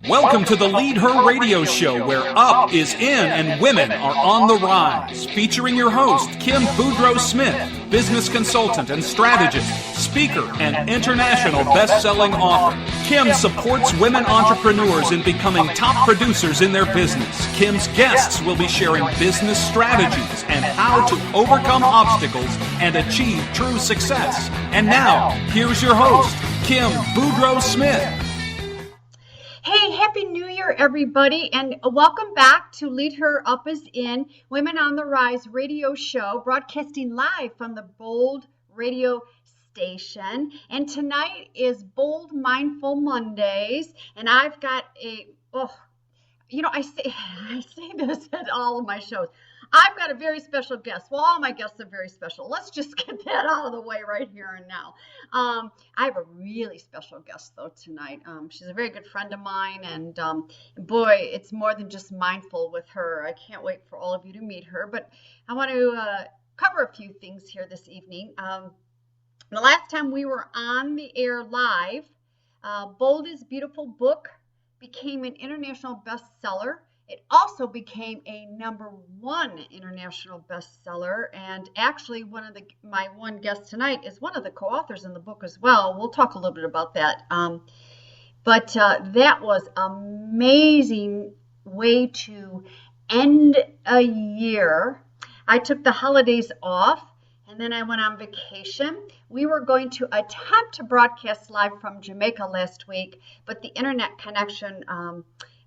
Welcome to the Lead Her radio show, where up is in and women are on the rise. Featuring your host, Kim Boudreaux Smith, business consultant and strategist, speaker, and international best-selling author. Kim supports women entrepreneurs in becoming top producers in their business. Kim's guests will be sharing business strategies and how to overcome obstacles and achieve true success. And now, here's your host, Kim Boudreaux Smith. Hey, Happy New Year, everybody, and welcome back to Lead Her Up is In, Women on the Rise radio show, broadcasting live from the Bold radio station. And tonight is Bold Mindful Mondays, and I've got I say this at all of my shows. I've got a very special guest. Well, all my guests are very special. Let's just get that out of the way right here and now. I have a really special guest, though, tonight. She's a very good friend of mine, and boy, it's more than just mindful with her. I can't wait for all of you to meet her, but I want to cover a few things here this evening. The last time we were on the air live, Bold is Beautiful book became an international bestseller. It also became a #1 international bestseller, and actually my one guest tonight is one of the co-authors in the book as well. We'll talk a little bit about that. But that was an amazing way to end a year. I took the holidays off, and then I went on vacation. We were going to attempt to broadcast live from Jamaica last week, but the internet connection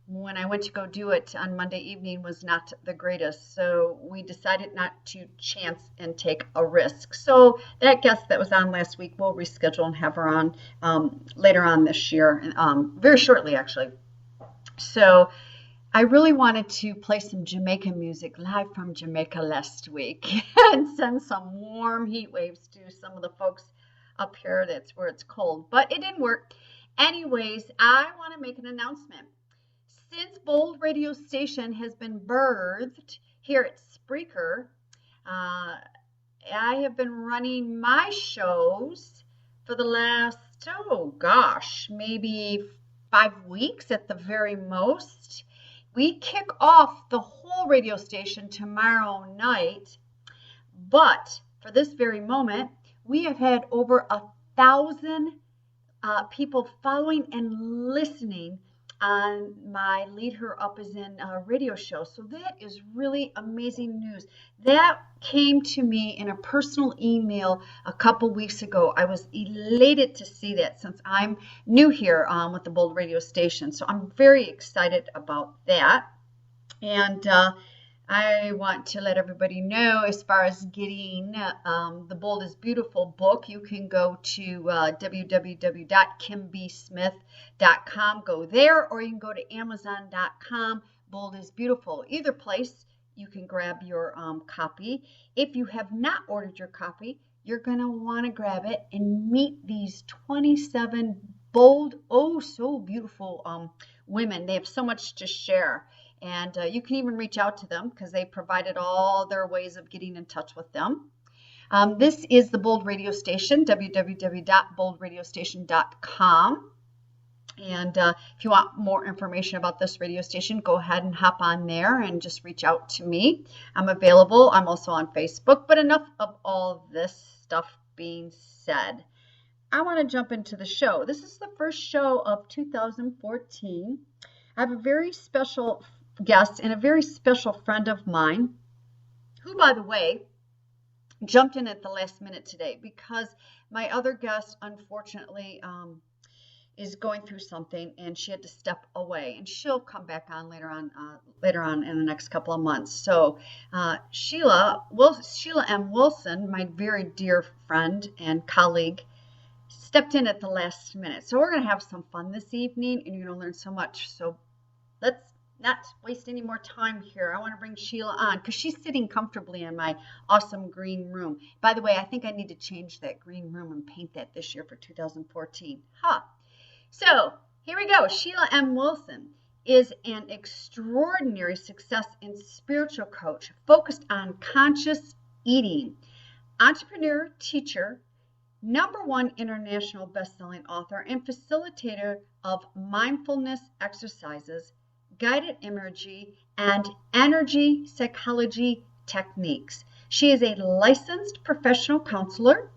when I went to go do it on Monday evening was not the greatest. So we decided not to chance and take a risk. So that guest that was on last week, we'll reschedule and have her on later on this year, very shortly actually. So I really wanted to play some Jamaican music live from Jamaica last week and send some warm heat waves to some of the folks up here. That's where it's cold, but it didn't work. Anyways, I want to make an announcement. Since Bold Radio Station has been birthed here at Spreaker, I have been running my shows for the last, maybe 5 weeks at the very most. We kick off the whole radio station tomorrow night, but for this very moment, we have had over 1,000 people following and listening on my Lead Her Up is In radio show. So that is really amazing news. That came to me in a personal email a couple weeks ago. I was elated to see that since I'm new here with the Bold radio station. So I'm very excited about that. And I want to let everybody know, as far as getting the Bold is Beautiful book, you can go to www.kimbsmith.com. Go there, or you can go to amazon.com. Bold is Beautiful. Either place, you can grab your copy. If you have not ordered your copy, you're going to want to grab it and meet these 27 bold, so beautiful women. They have so much to share. And you can even reach out to them because they provided all their ways of getting in touch with them. This is the Bold Radio Station, www.boldradiostation.com. And if you want more information about this radio station, go ahead and hop on there and just reach out to me. I'm available. I'm also on Facebook. But enough of all this stuff being said. I want to jump into the show. This is the first show of 2014. I have a very special guest and a very special friend of mine who, by the way, jumped in at the last minute today because my other guest, unfortunately, is going through something and she had to step away, and she'll come back on later on in the next couple of months. So Sheilah M Wilson, my very dear friend and colleague, stepped in at the last minute. So we're going to have some fun this evening, and you're going to learn so much. So let's not waste any more time here. I want to bring Sheilah on because she's sitting comfortably in my awesome green room. By the way, I think I need to change that green room and paint that this year for 2014. So here we go. Sheilah M Wilson is an extraordinary success and spiritual coach focused on conscious eating, entrepreneur, teacher, #1 international best-selling author and facilitator of mindfulness exercises, guided imagery, and energy psychology techniques. She is a licensed professional counselor,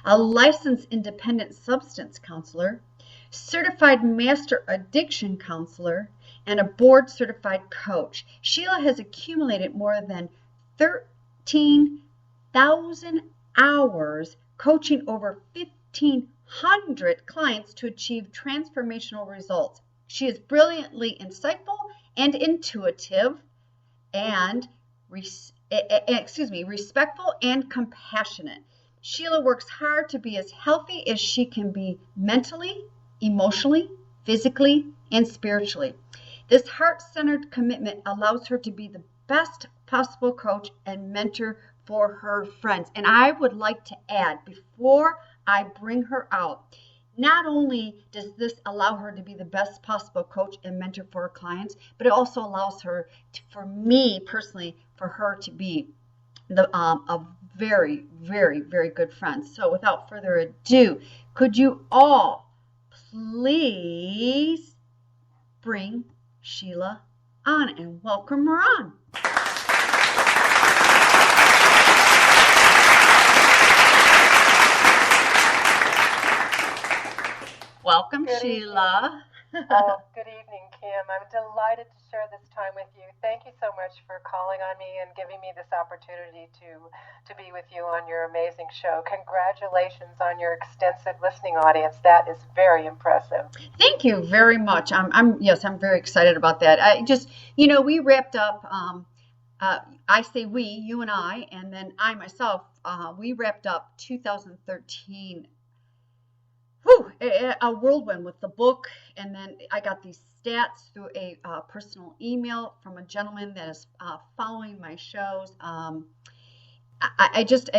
a licensed independent substance counselor, certified master addiction counselor, and a board certified coach. Sheilah has accumulated more than 13,000 hours coaching over 1,500 clients to achieve transformational results. She is brilliantly insightful and intuitive and respectful and compassionate. Sheilah works hard to be as healthy as she can be mentally, emotionally, physically, and spiritually. This heart-centered commitment allows her to be the best possible coach and mentor for her friends. And I would like to add, before I bring her out, not only does this allow her to be the best possible coach and mentor for her clients, but it also allows her, for me personally, for her to be a very, very, very good friend. So without further ado, could you all please bring Sheilah on and welcome her on? Welcome, Sheilah. Oh, good evening, Kim. I'm delighted to share this time with you. Thank you so much for calling on me and giving me this opportunity to be with you on your amazing show. Congratulations on your extensive listening audience. That is very impressive. Thank you very much. I'm very excited about that. I just, we wrapped up. I say we, you and I, and then I myself. We wrapped up 2013. A whirlwind with the book, and then I got these stats through a personal email from a gentleman that is following my shows. I'm just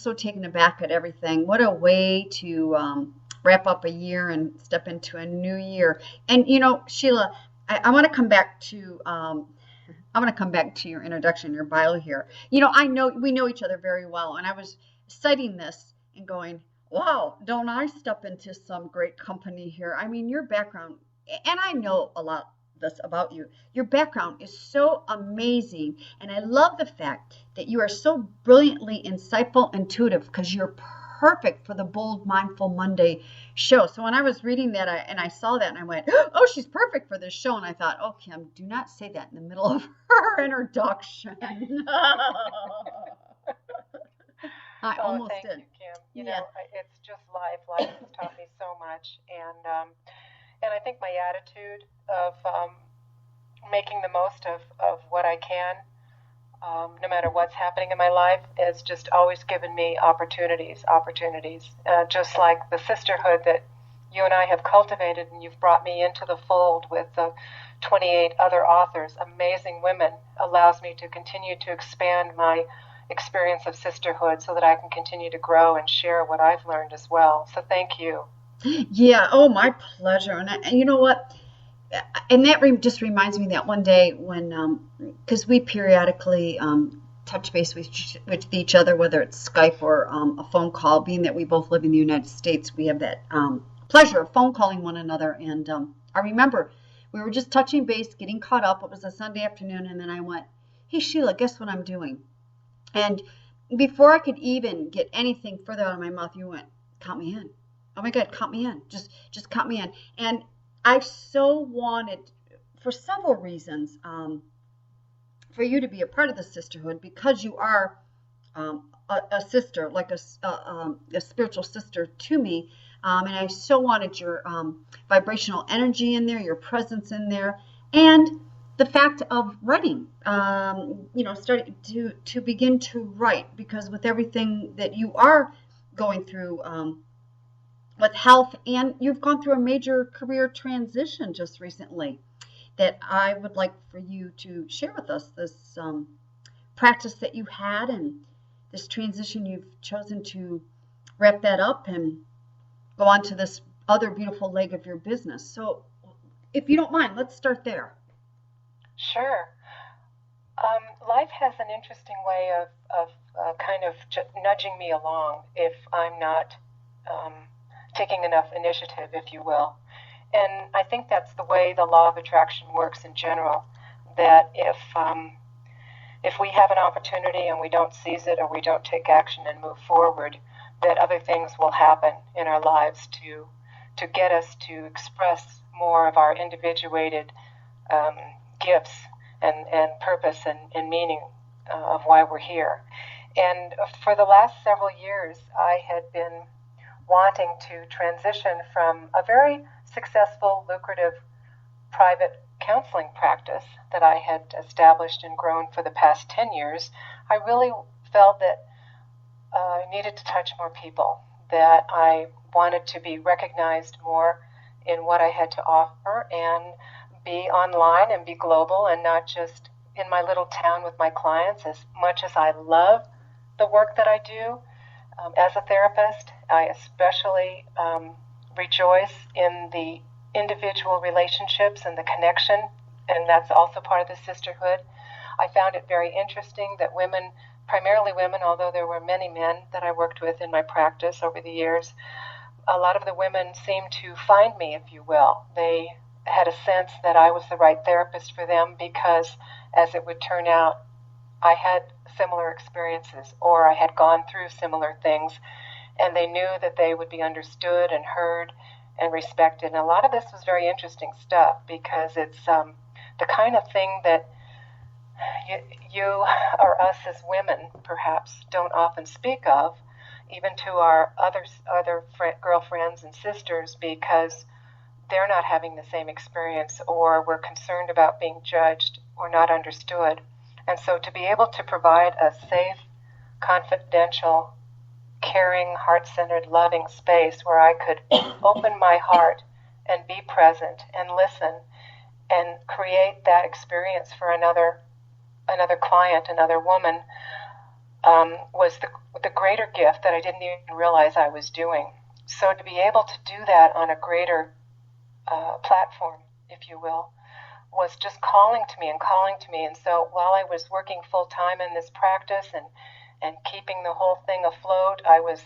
so taken aback at everything. What a way to wrap up a year and step into a new year. And Sheilah, I want to come back to your introduction, your bio here. I know we know each other very well, and I was citing this and going, wow, don't I step into some great company here? I mean, your background, and I know a lot of this about you, your background is so amazing. And I love the fact that you are so brilliantly insightful, intuitive, because you're perfect for the Bold Mindful Monday show. So when I was reading that and I saw that and I went, oh, she's perfect for this show. And I thought, oh, Kim, do not say that in the middle of her introduction. I almost thank did. you, Kim. You know, it's just life. Life has taught me so much, and I think my attitude of making the most of what I can, no matter what's happening in my life, has just always given me opportunities. Just like the sisterhood that you and I have cultivated, and you've brought me into the fold with 28 other authors, amazing women, allows me to continue to expand my experience of sisterhood so that I can continue to grow and share what I've learned as well. So thank you. Yeah. Oh, my pleasure. And you know what? And that just reminds me that one day when, because we periodically touch base with each other, whether it's Skype or a phone call, being that we both live in the United States, we have that pleasure of phone calling one another. And I remember we were just touching base, getting caught up. It was a Sunday afternoon. And then I went, hey, Sheilah, guess what I'm doing? And before I could even get anything further out of my mouth, you went, count me in. Oh my God, count me in. Just count me in. And I so wanted, for several reasons, for you to be a part of the sisterhood, because you are a sister, like a spiritual sister to me. And I so wanted your vibrational energy in there, your presence in there, and the fact of writing, starting to begin to write, because with everything that you are going through with health, and you've gone through a major career transition just recently, that I would like for you to share with us this practice that you had and this transition you've chosen to wrap that up and go on to this other beautiful leg of your business. So if you don't mind, let's start there. Sure. Life has an interesting way of kind of nudging me along if I'm not taking enough initiative, if you will. And I think that's the way the law of attraction works in general, that if we have an opportunity and we don't seize it or we don't take action and move forward, that other things will happen in our lives to get us to express more of our individuated gifts and purpose and meaning of why we're here. And for the last several years, I had been wanting to transition from a very successful, lucrative private counseling practice that I had established and grown for the past 10 years. I really felt that I needed to touch more people, that I wanted to be recognized more in what I had to offer and be online and be global and not just in my little town with my clients. As much as I love the work that I do as a therapist, I especially rejoice in the individual relationships and the connection, and that's also part of the sisterhood. I found it very interesting that women, primarily women, although there were many men that I worked with in my practice over the years, a lot of the women seemed to find me, if you will. They had a sense that I was the right therapist for them because, as it would turn out, I had similar experiences or I had gone through similar things, and they knew that they would be understood and heard and respected. And a lot of this was very interesting stuff because it's the kind of thing that you or us as women perhaps don't often speak of, even to our other girlfriends and sisters, because they're not having the same experience or we're concerned about being judged or not understood. And so to be able to provide a safe, confidential, caring, heart-centered, loving space where I could open my heart and be present and listen and create that experience for another client, another woman, was the greater gift that I didn't even realize I was doing. So to be able to do that on a greater platform, if you will, was just calling to me. And so while I was working full-time in this practice and keeping the whole thing afloat, I was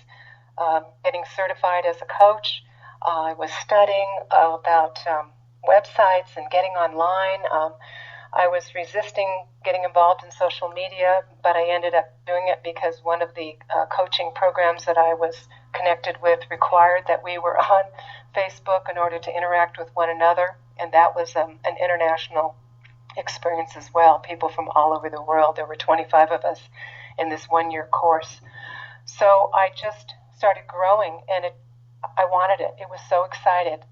getting certified as a coach. I was studying about websites and getting online. I was resisting getting involved in social media, but I ended up doing it because one of the coaching programs that I was connected with required that we were on Facebook in order to interact with one another, and that was an international experience as well, people from all over the world. There were 25 of us in this one-year course. So I just started growing, and I wanted it. It was so excited.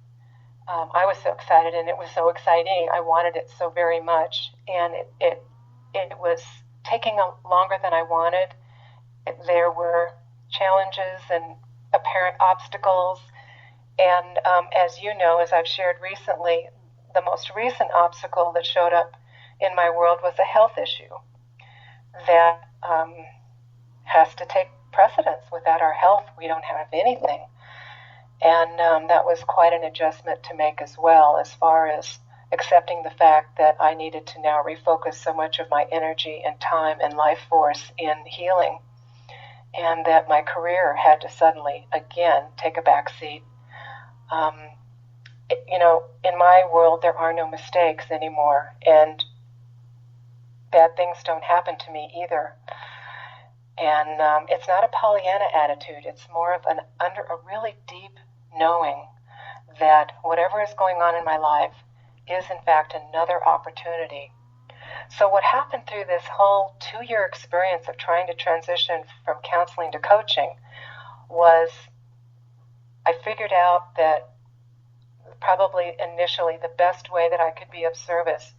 I was so excited, and it was so exciting. I wanted it so very much, and it was taking longer than I wanted. There were challenges and apparent obstacles, and as you know, as I've shared recently, the most recent obstacle that showed up in my world was a health issue that has to take precedence. Without our health, we don't have anything. And that was quite an adjustment to make as well, as far as accepting the fact that I needed to now refocus so much of my energy and time and life force in healing, and that my career had to suddenly, again, take a back seat. In my world, there are no mistakes anymore, and bad things don't happen to me either. And it's not a Pollyanna attitude. It's more of under a really deep knowing that whatever is going on in my life is, in fact, another opportunity. So what happened through this whole 2-year experience of trying to transition from counseling to coaching was I figured out that probably initially the best way that I could be of service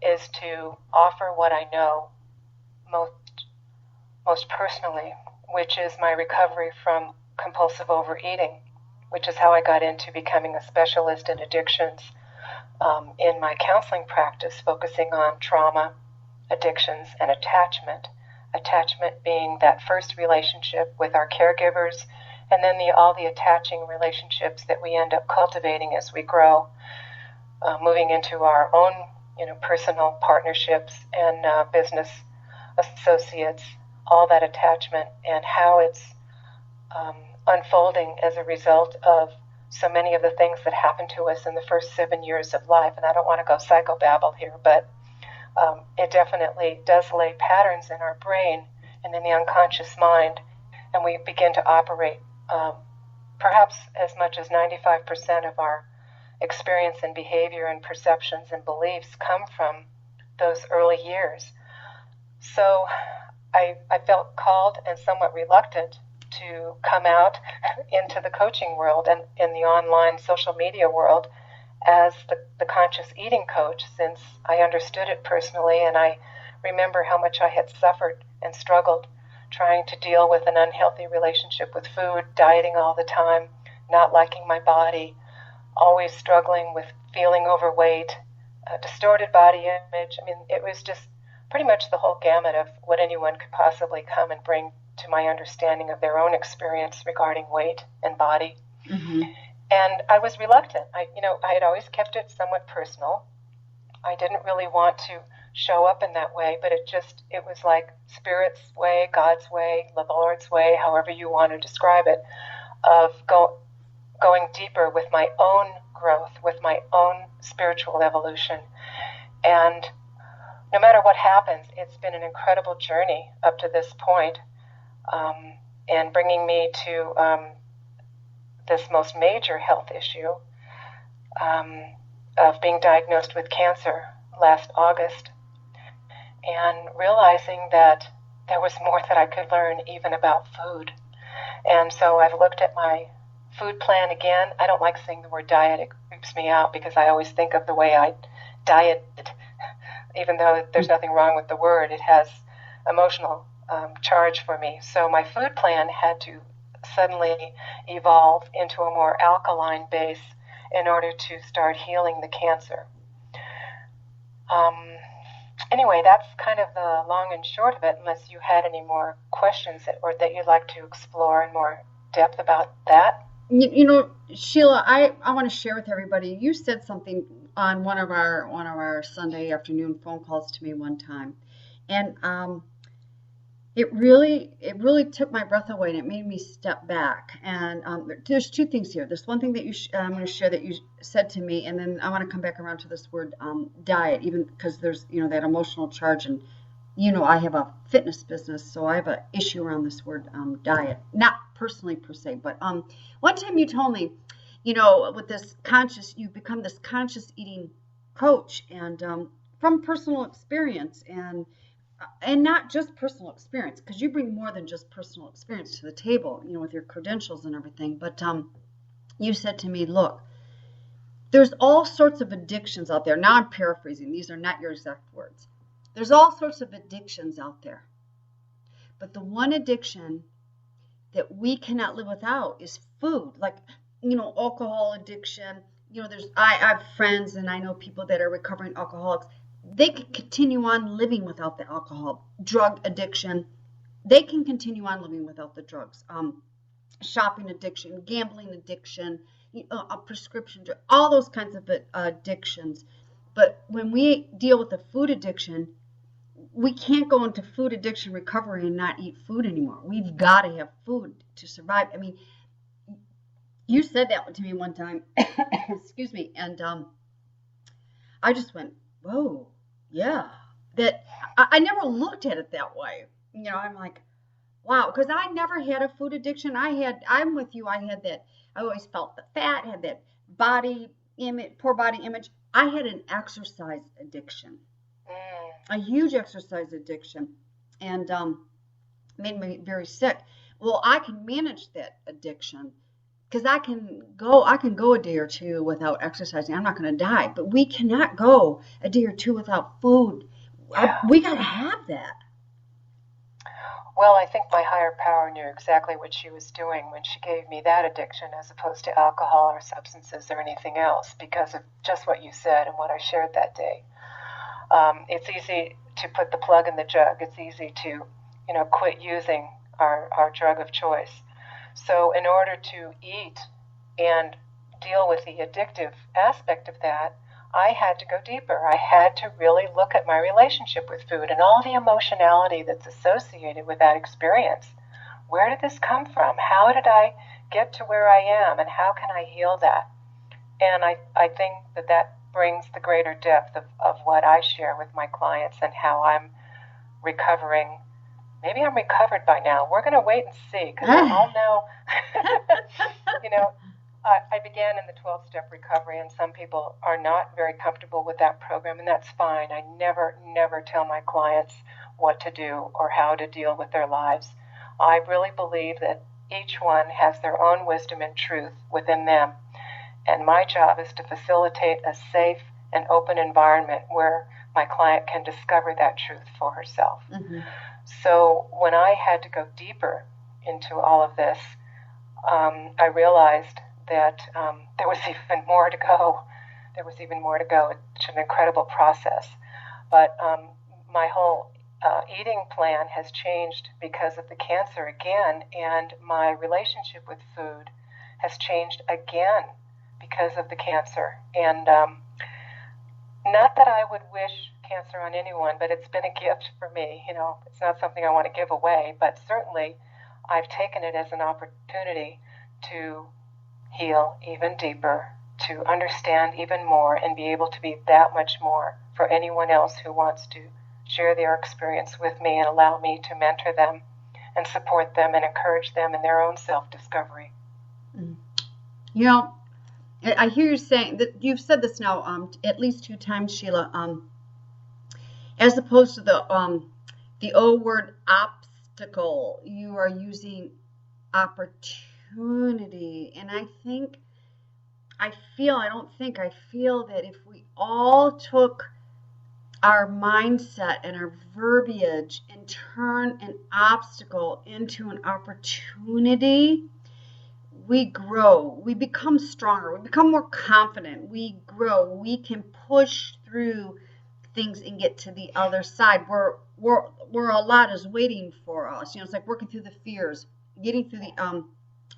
is to offer what I know most personally, which is my recovery from compulsive overeating, which is how I got into becoming a specialist in addictions in my counseling practice, focusing on trauma, addictions, and attachment. Attachment being that first relationship with our caregivers, and then all the attaching relationships that we end up cultivating as we grow, moving into our own personal partnerships and business associates, all that attachment, and how it's unfolding as a result of so many of the things that happen to us in the first 7 years of life. And I don't want to go psychobabble here, but it definitely does lay patterns in our brain and in the unconscious mind, and we begin to operate. Perhaps as much as 95% of our experience and behavior and perceptions and beliefs come from those early years. So I felt called and somewhat reluctant to come out into the coaching world and in the online social media world as the conscious eating coach, since I understood it personally, and I remember how much I had suffered and struggled trying to deal with an unhealthy relationship with food, dieting all the time, not liking my body, always struggling with feeling overweight, distorted body image. I mean, it was just pretty much the whole gamut of what anyone could possibly come and bring to my understanding of their own experience regarding weight and body. Mm-hmm. And I was reluctant. I had always kept it somewhat personal. I didn't really want to show up in that way, but it was like Spirit's way, God's way, the Lord's way, however you want to describe it, of going deeper with my own growth, with my own spiritual evolution. And no matter what happens, it's been an incredible journey up to this point, and bringing me to this most major health issue of being diagnosed with cancer last August, and realizing that there was more that I could learn even about food. And so I've looked at my food plan again. I don't like saying the word diet. It creeps me out because I always think of the way I dieted. Even though there's nothing wrong with the word, it has emotional charge for me. So my food plan had to suddenly evolve into a more alkaline base in order to start healing the cancer. Anyway, that's kind of the long and short of it, unless you had any more questions that you'd like to explore in more depth about that. You know, Sheilah, I want to share with everybody. You said something on one of our Sunday afternoon phone calls to me one time, and it really took my breath away, and it made me step back. And there's two things here. There's one thing that I'm going to share that you said to me, and then I want to come back around to this word diet, even because there's that emotional charge, and I have a fitness business, so I have an issue around this word diet. Not personally per se, but one time you told me, with this you become this conscious eating coach, and from personal experience, and not just personal experience, because you bring more than just personal experience to the table, with your credentials and everything. But you said to me, look, there's all sorts of addictions out there. Now I'm paraphrasing. These are not your exact words. There's all sorts of addictions out there. But the one addiction that we cannot live without is food. Like, alcohol addiction. I have friends, and I know people that are recovering alcoholics. They can continue on living without the alcohol. Drug addiction, they can continue on living without the drugs. Shopping addiction, gambling addiction, a prescription drug, all those kinds of addictions. But when we deal with the food addiction, we can't go into food addiction recovery and not eat food anymore. We've got to have food to survive. I mean, you said that to me one time, excuse me, and I just went, whoa, yeah. That I never looked at it that way. I'm like, wow, because I never had a food addiction. I'm with you. I had that. I always felt the fat, had that body image, poor body image. I had an exercise addiction, a huge exercise addiction, and made me very sick. Well, I can manage that addiction because I can go a day or two without exercising. I'm not going to die, but we cannot go a day or two without food. We got to have that. Well, I think my higher power knew exactly what she was doing when she gave me that addiction as opposed to alcohol or substances or anything else, because of just what you said and what I shared that day. It's easy to put the plug in the jug. It's easy to, quit using our drug of choice. So in order to eat and deal with the addictive aspect of that, I had to go deeper. I had to really look at my relationship with food and all the emotionality that's associated with that experience. where did this come from? How did I get to where I am, and how can I heal that? And I think that brings the greater depth of what I share with my clients and how I'm recovering. Maybe I'm recovered by now. We're going to wait and see, because I'll know. I began in the 12-step recovery, and some people are not very comfortable with that program, and that's fine. I never tell my clients what to do or how to deal with their lives. I really believe that each one has their own wisdom and truth within them, and my job is to facilitate a safe and open environment where my client can discover that truth for herself. Mm-hmm. So when I had to go deeper into all of this, I realized that there was even more to go. It's an incredible process. But my whole eating plan has changed because of the cancer again, and my relationship with food has changed again because of the cancer. And not that I would wish cancer on anyone, but it's been a gift for me. It's not something I want to give away, but certainly I've taken it as an opportunity to heal even deeper, to understand even more, and be able to be that much more for anyone else who wants to share their experience with me and allow me to mentor them and support them and encourage them in their own self-discovery. I hear you saying that you've said this now at least 2 times, Sheilah, as opposed to the O word obstacle, you are using opportunity. And I feel that if we all took our mindset and our verbiage and turn an obstacle into an opportunity, we grow, we become stronger, we become more confident, we grow, we can push through things and get to the other side where a lot is waiting for us. It's like working through the fears, getting through the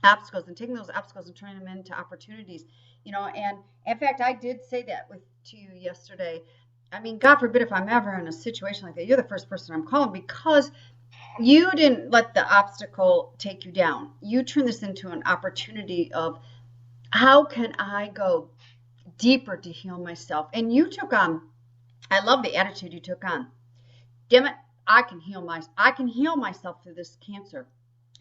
obstacles, and taking those obstacles and turning them into opportunities. And in fact, I did say that to you yesterday. I mean, God forbid if I'm ever in a situation like that, you're the first person I'm calling, because you didn't let the obstacle take you down. You turned this into an opportunity of, how can I go deeper to heal myself? And you took on, I love the attitude you took on. Damn it, I can heal myself through this cancer,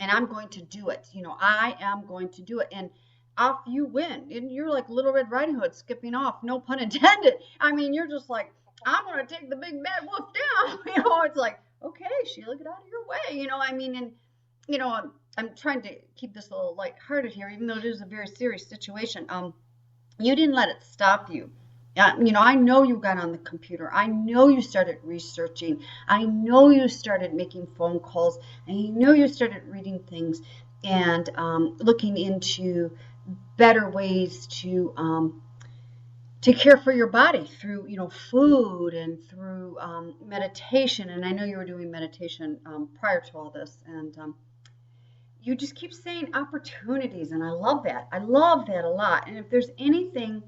and I'm going to do it. I am going to do it. And off you went. And you're like Little Red Riding Hood skipping off, no pun intended. I mean, you're just like, I'm going to take the big bad wolf down. It's like, okay, Sheilah, get out of your way. I'm trying to keep this a little lighthearted here, even though it is a very serious situation. You didn't let it stop you. I know you got on the computer. I know you started researching. I know you started making phone calls. And I know you started reading things and looking into better ways to care for your body through, food and through meditation. And I know you were doing meditation prior to all this. And you just keep saying opportunities. And I love that. I love that a lot. And if there's anything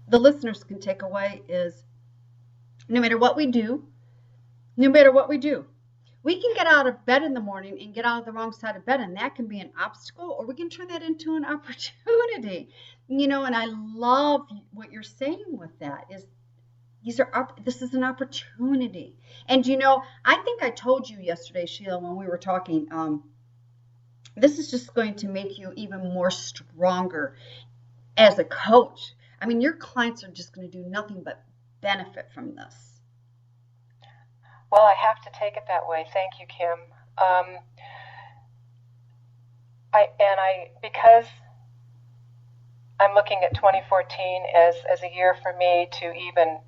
the listeners can take away is, no matter what we do, we can get out of bed in the morning and get out of the wrong side of bed, and that can be an obstacle, or we can turn that into an opportunity. And I love what you're saying with that is this is an opportunity. And I think I told you yesterday, Sheilah, when we were talking, this is just going to make you even more stronger as a coach. I mean, your clients are just going to do nothing but benefit from this. Well, I have to take it that way. Thank you, Kim. Because I'm looking at 2014 as a year for me to even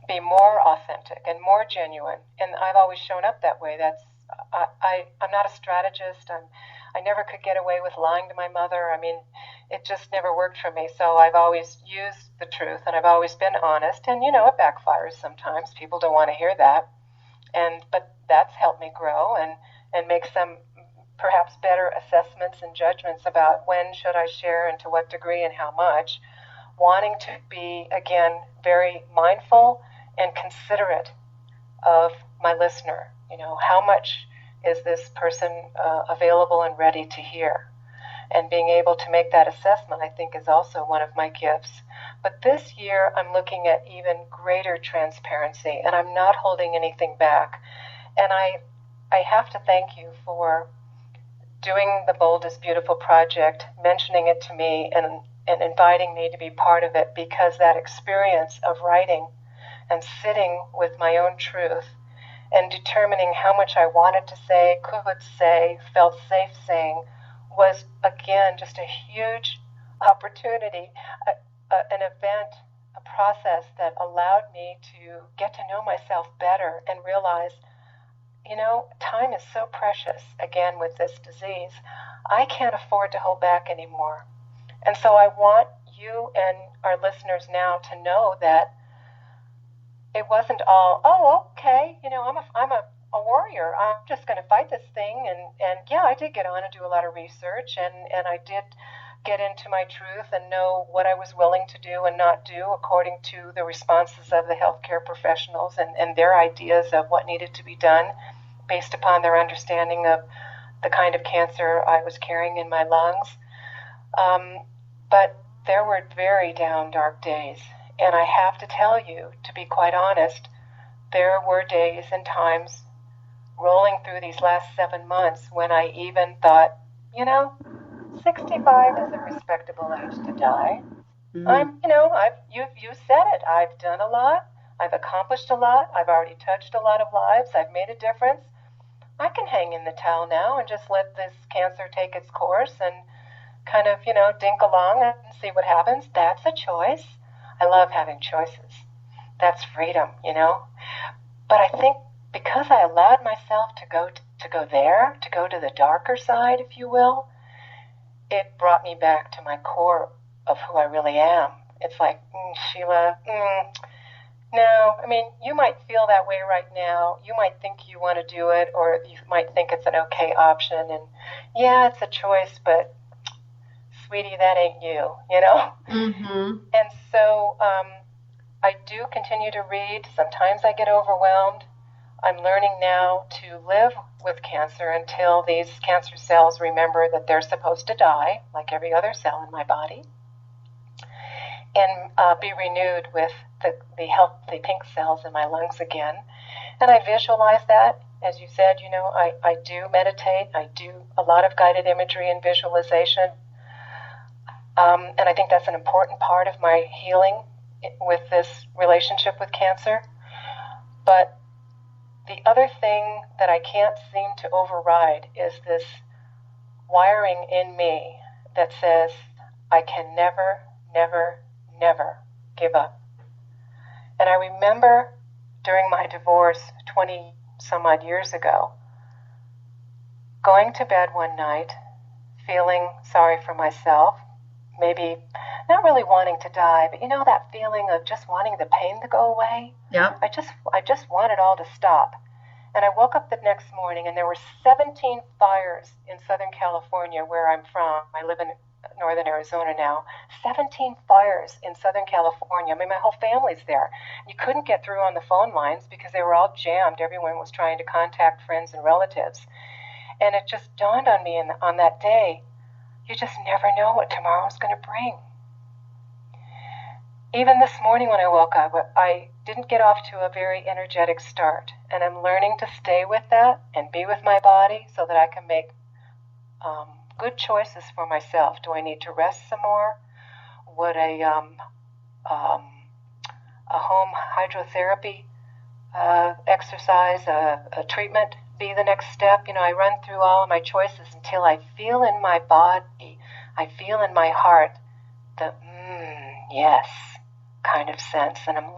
be more authentic and more genuine, and I've always shown up that way. I'm not a strategist. I never could get away with lying to my mother. I mean, it just never worked for me. So I've always used the truth, and I've always been honest. And, it backfires sometimes. People don't want to hear that. But that's helped me grow and make some perhaps better assessments and judgments about when should I share and to what degree and how much, wanting to be, again, very mindful and considerate of my listener. How much is this person available and ready to hear? And being able to make that assessment, I think, is also one of my gifts. But this year, I'm looking at even greater transparency, and I'm not holding anything back. And I have to thank you for doing the Bold is Beautiful project, mentioning it to me, and inviting me to be part of it, because that experience of writing and sitting with my own truth and determining how much I wanted to say, could say, felt safe saying, was, again, just a huge opportunity, an event, a process that allowed me to get to know myself better and realize, time is so precious, again, with this disease. I can't afford to hold back anymore. And so I want you and our listeners now to know that it wasn't all, oh, okay, I'm a warrior. I'm just going to fight this thing. And yeah, I did get on and do a lot of research, and I did get into my truth and know what I was willing to do and not do according to the responses of the healthcare professionals and their ideas of what needed to be done based upon their understanding of the kind of cancer I was carrying in my lungs. But there were very down, dark days. And I have to tell you, to be quite honest, there were days and times rolling through these last 7 months when I even thought, 65 is a respectable age to die. Mm-hmm. You said it. I've done a lot. I've accomplished a lot. I've already touched a lot of lives. I've made a difference. I can hang in the towel now and just let this cancer take its course and kind of, dink along and see what happens. That's a choice. I love having choices. That's freedom, But I think because I allowed myself to go there, to go to the darker side, if you will, it brought me back to my core of who I really am. It's like, Sheilah, no, you might feel that way right now. You might think you want to do it, or you might think it's an okay option. And yeah, it's a choice, but sweetie, that ain't you, Mm-hmm. And so I do continue to read. Sometimes I get overwhelmed. I'm learning now to live with cancer until these cancer cells remember that they're supposed to die, like every other cell in my body, and be renewed with the healthy pink cells in my lungs again. And I visualize that. As you said, I do meditate. I do a lot of guided imagery and visualization. And I think that's an important part of my healing with this relationship with cancer. But the other thing that I can't seem to override is this wiring in me that says I can never, never, never give up. And I remember during my divorce 20 some odd years ago, going to bed one night, feeling sorry for myself, maybe not really wanting to die, but that feeling of just wanting the pain to go away? Yeah. I just want it all to stop. And I woke up the next morning and there were 17 fires in Southern California, where I'm from. I live in northern Arizona now. 17 fires in Southern California. My whole family's there. You couldn't get through on the phone lines because they were all jammed. Everyone was trying to contact friends and relatives. And it just dawned on me on that day, you just never know what tomorrow's going to bring. Even this morning when I woke up, I didn't get off to a very energetic start. And I'm learning to stay with that and be with my body so that I can make good choices for myself. Do I need to rest some more? Would a home hydrotherapy exercise, a treatment be the next step? I run through all of my choices until I feel in my body, I feel in my heart the yes kind of sense. And I'm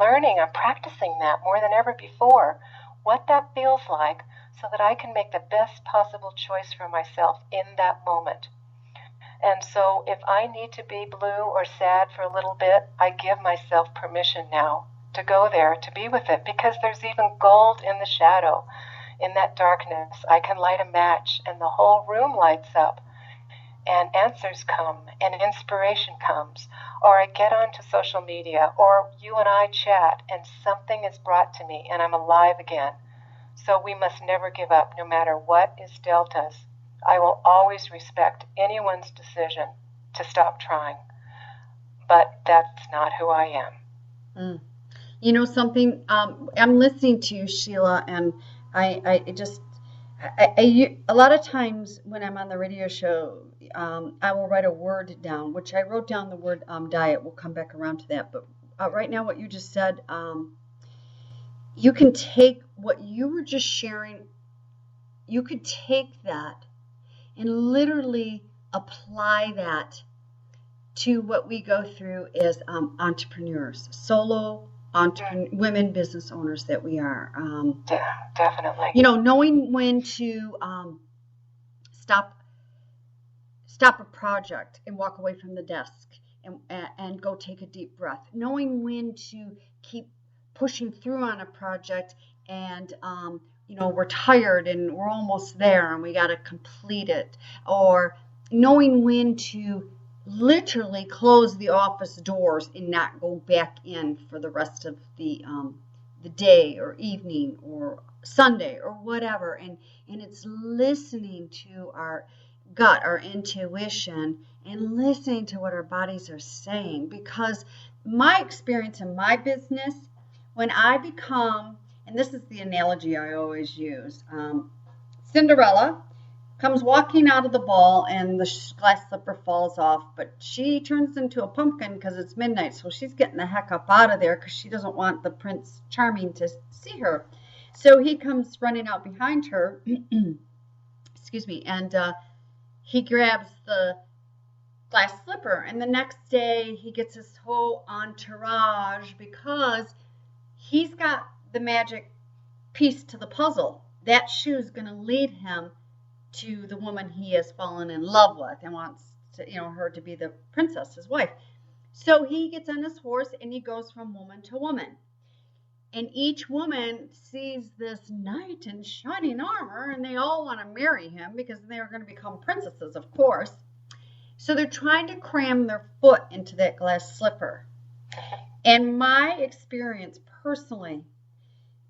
practicing that more than ever before, what that feels like, so that I can make the best possible choice for myself in that moment. And so if I need to be blue or sad for a little bit, I give myself permission now to go there, to be with it, because there's even gold in the shadow. In that darkness, I can light a match and the whole room lights up, and answers come and inspiration comes. Or I get onto social media, or you and I chat and something is brought to me and I'm alive again. So we must never give up, no matter what is dealt us. I will always respect anyone's decision to stop trying, but that's not who I am. Mm. You know something? I'm listening to you, Sheilah, and I a lot of times when I'm on the radio show, I will write a word down, which I wrote down the word diet. We'll come back around to that. But right now, what you just said, you can take what you were just sharing, you could take that and literally apply that to what we go through as entrepreneurs, solo women business owners that we are. Definitely. You know, knowing when to stop a project and walk away from the desk and go take a deep breath. Knowing when to keep pushing through on a project and you know, we're tired and we're almost there and we got to complete it. Or knowing when to literally close the office doors and not go back in for the rest of the day or evening or Sunday or whatever. And it's listening to our gut, our intuition, and listening to what our bodies are saying. Because my experience in my business, when I become, and this is the analogy I always use, Cinderella comes walking out of the ball and the glass slipper falls off, but she turns into a pumpkin because it's midnight, so she's getting the heck up out of there because she doesn't want the Prince Charming to see her. So he comes running out behind her, excuse me, and he grabs the glass slipper, and the next day he gets his whole entourage because he's got the magic piece to the puzzle. That shoe's going to lead him to the woman he has fallen in love with and wants to, you know, her to be the princess, his wife. So he gets on his horse and he goes from woman to woman. And each woman sees this knight in shining armor and they all want to marry him because they're going to become princesses, of course. So they're trying to cram their foot into that glass slipper. And my experience personally,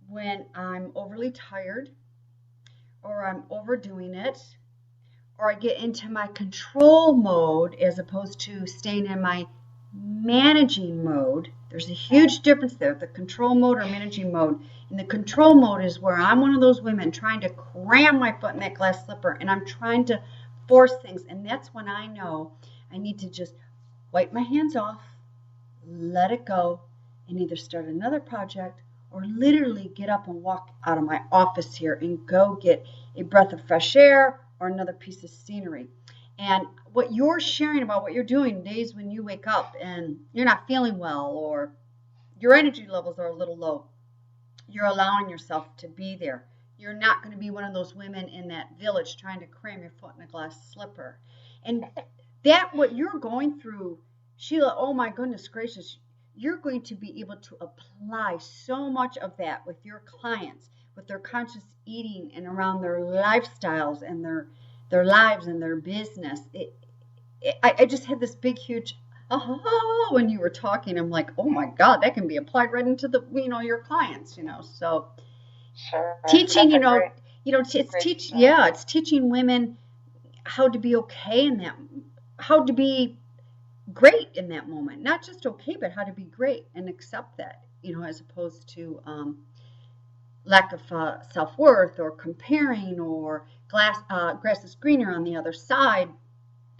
when I'm overly tired, or I'm overdoing it, or I get into my control mode as opposed to staying in my managing mode. There's a huge difference there, the control mode or managing mode. And the control mode is where I'm one of those women trying to cram my foot in that glass slipper and I'm trying to force things. And that's when I know I need to just wipe my hands off, let it go, and either start another project or literally get up and walk out of my office here and go get a breath of fresh air or another piece of scenery. And what you're sharing about what you're doing days when you wake up and you're not feeling well or your energy levels are a little low, you're allowing yourself to be there. You're not going to be one of those women in that village trying to cram your foot in a glass slipper. And that, what you're going through, Sheilah, oh my goodness gracious, you're going to be able to apply so much of that with your clients, with their conscious eating and around their lifestyles and their lives and their business. I just had this big, huge when you were talking. I'm like, oh my God, that can be applied right into the, you know, your clients, you know. So sure. Teaching, That's it's teaching women how to be okay in that, how to be great in that moment, not just okay, but how to be great and accept that, you know, as opposed to lack of self-worth or comparing or grass is greener on the other side,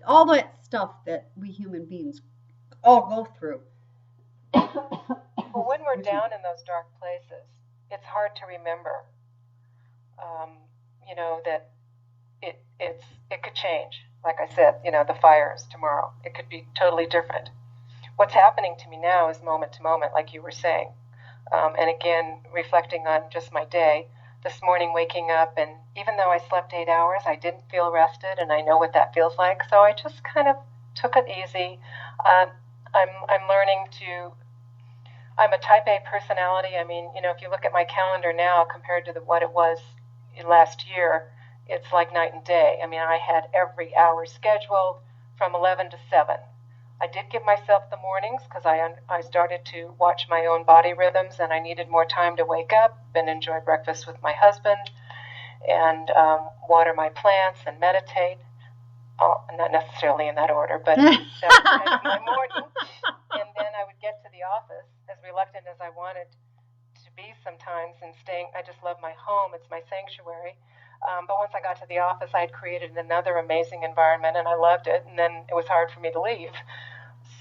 all that stuff that we human beings all go through. Well, when we're down in those dark places, it's hard to remember, you know, that it could change. Like I said, you know, the fires tomorrow, it could be totally different. What's happening to me now is moment to moment, like you were saying. And again, reflecting on just my day, this morning waking up, and even though I slept 8 hours, I didn't feel rested, and I know what that feels like. So I just kind of took it easy. I'm learning to. I'm a Type A personality. I mean, you know, if you look at my calendar now compared to what it was last year, it's like night and day. I mean, I had every hour scheduled from 11 to 7. I did give myself the mornings because I started to watch my own body rhythms, and I needed more time to wake up and enjoy breakfast with my husband and water my plants and meditate. Not necessarily in that order, but that was my morning. And then I would get to the office, as reluctant as I wanted to be sometimes, and staying. I just love my home. It's my sanctuary. But once I got to the office, I had created another amazing environment, and I loved it. And then it was hard for me to leave.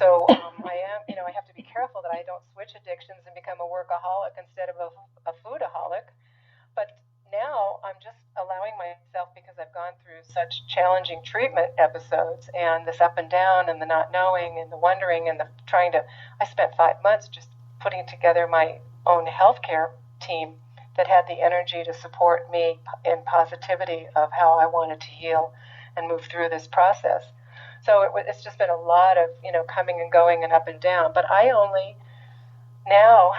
So I have to be careful that I don't switch addictions and become a workaholic instead of a foodaholic. But now I'm just allowing myself, because I've gone through such challenging treatment episodes and this up and down and the not knowing and the wondering and the trying to, I spent 5 months just putting together my own healthcare team that had the energy to support me in positivity of how I wanted to heal and move through this process. So it's just been a lot of, coming and going and up and down. But I only now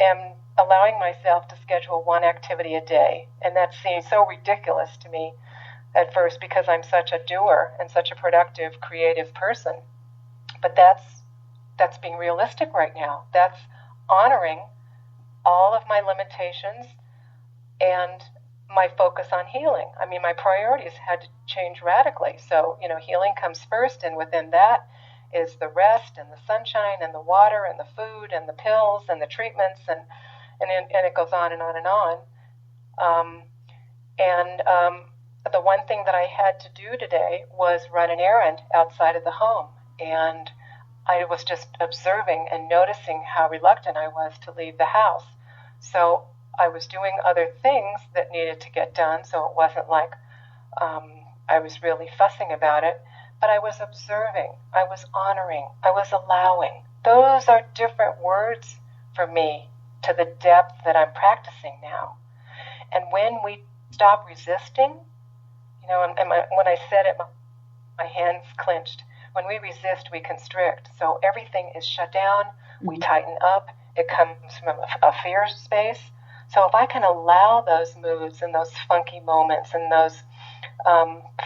am allowing myself to schedule one activity a day. And that seems so ridiculous to me at first, because I'm such a doer and such a productive, creative person. But that's being realistic right now. That's honoring all of my limitations and my focus on healing. I mean, my priorities had to change radically. So, healing comes first, and within that is the rest and the sunshine and the water and the food and the pills and the treatments, and it goes on and on and on. The one thing that I had to do today was run an errand outside of the home, and I was just observing and noticing how reluctant I was to leave the house. So I was doing other things that needed to get done, so it wasn't like I was really fussing about it, but I was observing, I was honoring, I was allowing. Those are different words for me to the depth that I'm practicing now. And when we stop resisting, when I said it, my hands clenched. When we resist, we constrict. So everything is shut down, we tighten up, it comes from a fear space. So if I can allow those moods and those funky moments and those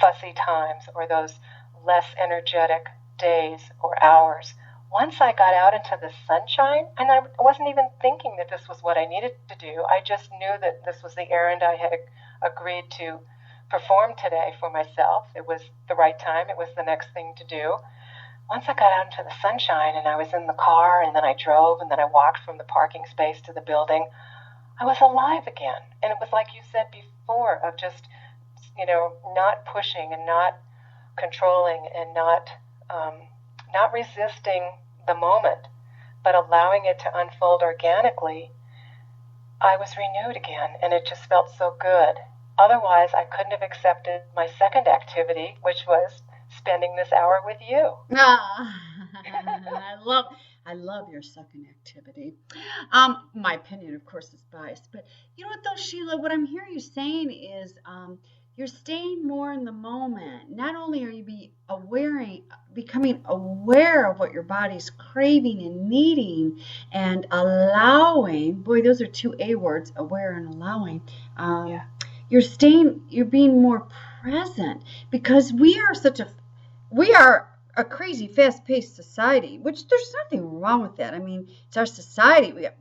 fussy times or those less energetic days or hours, once I got out into the sunshine, and I wasn't even thinking that this was what I needed to do, I just knew that this was the errand I had agreed to perform today for myself. It was the right time. It was the next thing to do. Once I got out into the sunshine and I was in the car, and then I drove, and then I walked from the parking space to the building, I was alive again. And it was like you said before, of just, not pushing and not controlling and not resisting the moment, but allowing it to unfold organically. I was renewed again, and it just felt so good. Otherwise, I couldn't have accepted my second activity, which was spending this hour with you. I love your second activity. My opinion, of course, is biased. But you know what, though, Sheilah? What I'm hearing you saying is you're staying more in the moment. Not only are you becoming aware of what your body's craving and needing, and allowing. Boy, those are two A words: aware and allowing. Yeah. You're being more present, because we are a crazy, fast-paced society, which there's nothing wrong with that. I mean, it's our society. We have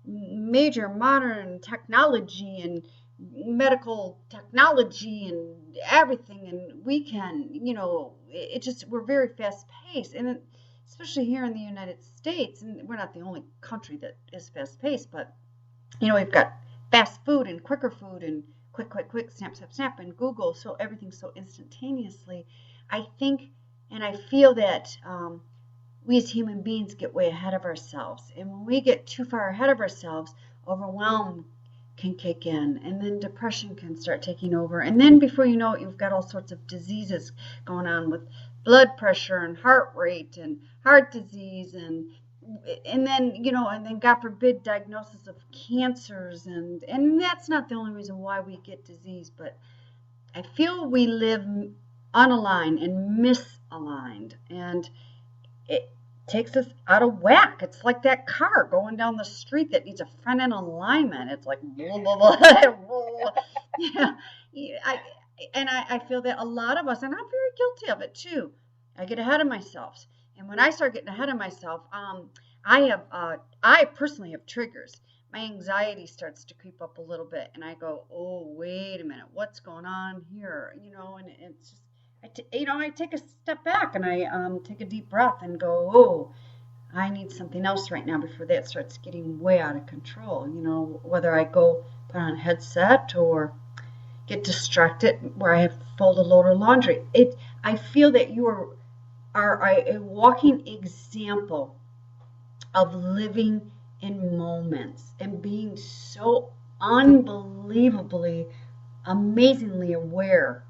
major modern technology and medical technology and everything, and we can, we're very fast-paced, and especially here in the United States, and we're not the only country that is fast-paced, but, we've got fast food and quicker food and quick, snap, and Google, so everything's so instantaneously. I think and I feel that we as human beings get way ahead of ourselves. And when we get too far ahead of ourselves, overwhelm can kick in. And then depression can start taking over. And then before you know it, you've got all sorts of diseases going on with blood pressure and heart rate and heart disease. And then God forbid, diagnosis of cancers. And that's not the only reason why we get disease. But I feel we live unaligned and misaligned, and it takes us out of whack. It's like that car going down the street that needs a front end alignment. It's like blah, blah, blah. Yeah. I feel that a lot of us, and I'm very guilty of it too, I get ahead of myself. And when I start getting ahead of myself, I personally have triggers. My anxiety starts to creep up a little bit, and I go, oh, wait a minute, what's going on here? And it's just, I take a step back and I take a deep breath and go, oh, I need something else right now before that starts getting way out of control. Whether I go put on a headset or get distracted where I have to fold a load of laundry. I feel that you are a walking example of living in moments and being so unbelievably, amazingly aware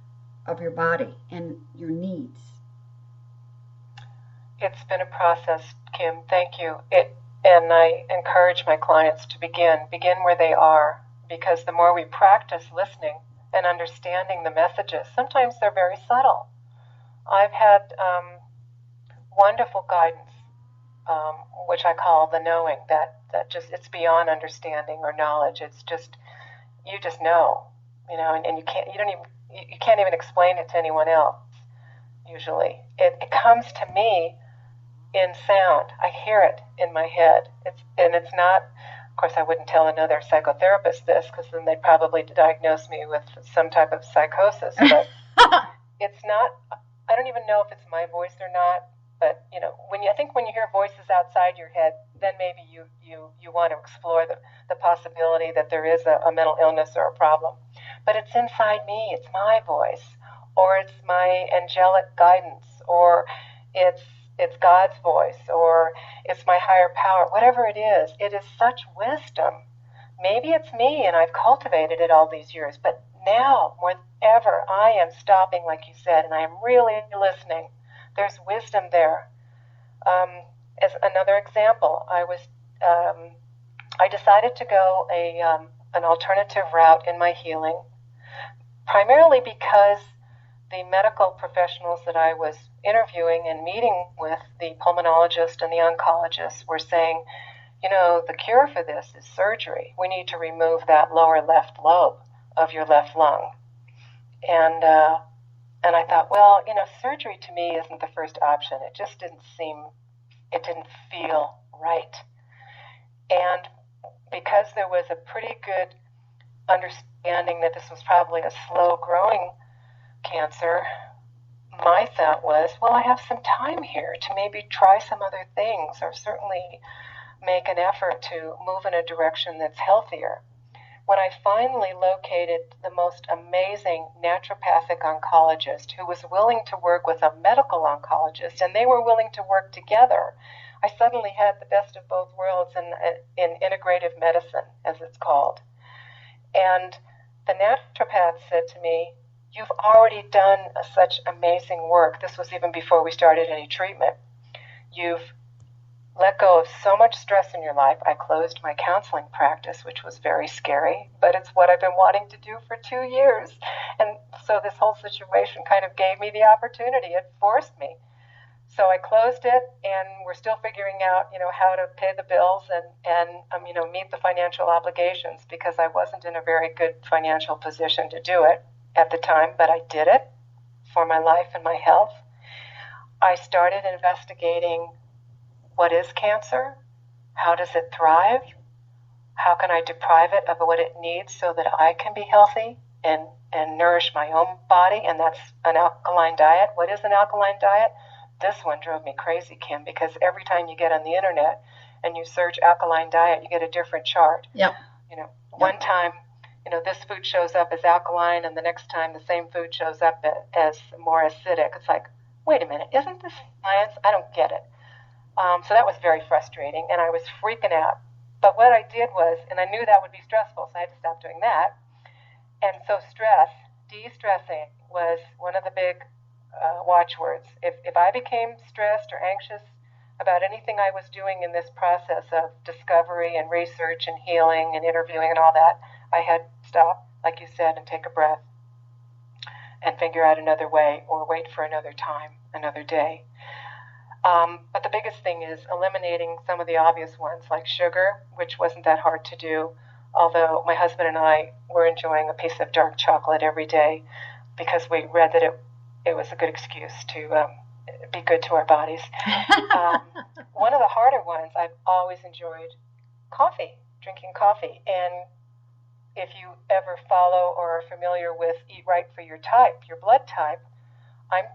of your body and your needs. It's been a process, Kim. Thank you. And I encourage my clients to begin where they are, because the more we practice listening and understanding the messages, sometimes they're very subtle. I've had wonderful guidance, which I call the knowing, that just, it's beyond understanding or knowledge. It's just, you just know, and you can't even explain it to anyone else. Usually, it comes to me in sound. I hear it in my head. It's not. Of course, I wouldn't tell another psychotherapist this, because then they'd probably diagnose me with some type of psychosis. But it's not. I don't even know if it's my voice or not. But when you hear voices outside your head, then maybe you want to explore the possibility that there is a mental illness or a problem. But it's inside me. It's my voice, or it's my angelic guidance, or it's God's voice, or it's my higher power. Whatever it is such wisdom. Maybe it's me and I've cultivated it all these years, but now more than ever I am stopping, like you said, and I am really listening. There's wisdom there. As another example, I decided to go an alternative route in my healing, primarily because the medical professionals that I was interviewing and meeting with, the pulmonologist and the oncologist, were saying, the cure for this is surgery. We need to remove that lower left lobe of your left lung. And I thought, well, surgery to me isn't the first option. It just didn't feel right. And because there was a pretty good understanding that this was probably a slow-growing cancer, my thought was, well, I have some time here to maybe try some other things, or certainly make an effort to move in a direction that's healthier. When I finally located the most amazing naturopathic oncologist who was willing to work with a medical oncologist, and they were willing to work together, I suddenly had the best of both worlds in integrative medicine, as it's called. And the naturopath said to me, you've already done such amazing work. This was even before we started any treatment. You've let go of so much stress in your life. I closed my counseling practice, which was very scary, but it's what I've been wanting to do for 2 years. And so this whole situation kind of gave me the opportunity. It forced me. So I closed it, and we're still figuring out, how to pay the bills and meet the financial obligations, because I wasn't in a very good financial position to do it at the time, but I did it for my life and my health. I started investigating, what is cancer? How does it thrive? How can I deprive it of what it needs so that I can be healthy and nourish my own body? And that's an alkaline diet. What is an alkaline diet? This one drove me crazy, Kim, because every time you get on the internet and you search alkaline diet, you get a different chart. Yep. One time, this food shows up as alkaline, and the next time the same food shows up as more acidic. It's like, wait a minute, isn't this science? I don't get it. So that was very frustrating, and I was freaking out. But what I did was, and I knew that would be stressful, so I had to stop doing that. And so de-stressing was one of the big watchwords. If I became stressed or anxious about anything I was doing in this process of discovery and research and healing and interviewing and all that, I had to stop, like you said, and take a breath and figure out another way, or wait for another time, another day. But the biggest thing is eliminating some of the obvious ones, like sugar, which wasn't that hard to do, although my husband and I were enjoying a piece of dark chocolate every day because we read that it was a good excuse to be good to our bodies. One of the harder ones, I've always enjoyed coffee, drinking coffee. And if you ever follow or are familiar with Eat Right for Your type, your blood type, I'm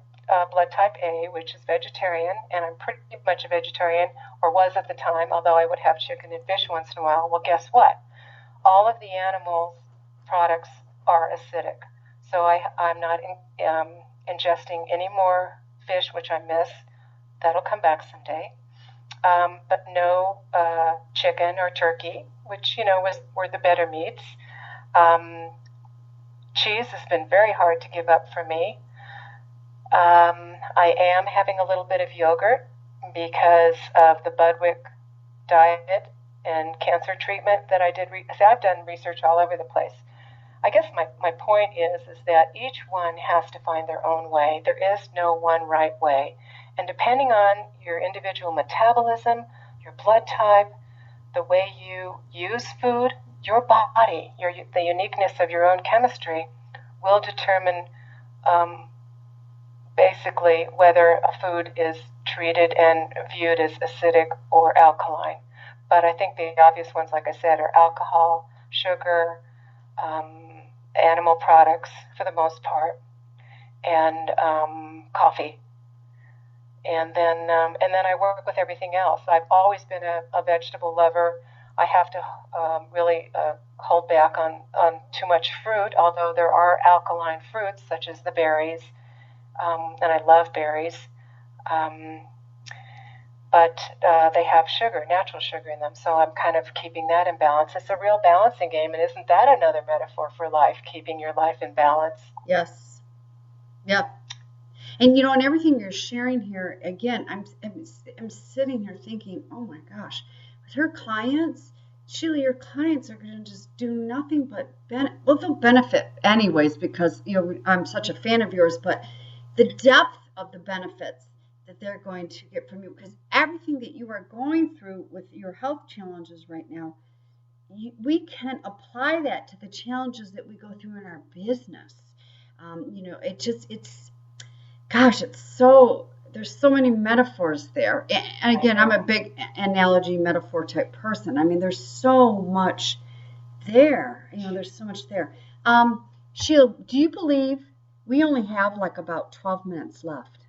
blood type A, which is vegetarian, and I'm pretty much a vegetarian, or was at the time, although I would have chicken and fish once in a while. Well, guess what? All of the animals' products are acidic. So I'm not ingesting any more fish, which I miss. That'll come back someday. But no chicken or turkey, which, were the better meats. Cheese has been very hard to give up for me. I am having a little bit of yogurt because of the Budwick diet and cancer treatment that I did. I've done research all over the place. I guess my point is that each one has to find their own way. There is no one right way. And depending on your individual metabolism, your blood type, the way you use food, your body, the uniqueness of your own chemistry will determine basically whether a food is treated and viewed as acidic or alkaline. But I think the obvious ones, like I said, are alcohol, sugar, animal products for the most part, and coffee. And then I work with everything else. I've always been a vegetable lover. I have to really hold back on too much fruit, although there are alkaline fruits such as the berries, and I love berries. But they have sugar, natural sugar in them, so I'm kind of keeping that in balance. It's a real balancing game, and isn't that another metaphor for life, keeping your life in balance? Yes. Yep. And and everything you're sharing here, again, I'm sitting here thinking, oh my gosh, with her clients, Sheilah, your clients are going to just do nothing but they'll benefit anyways because I'm such a fan of yours, but the depth of the benefits that they're going to get from you, because everything that you are going through with your health challenges right now, we can apply that to the challenges that we go through in our business. There's so many metaphors there. And again, I'm a big analogy metaphor type person. I mean, there's so much there. There's so much there. Sheilah, do you believe we only have like about 12 minutes left?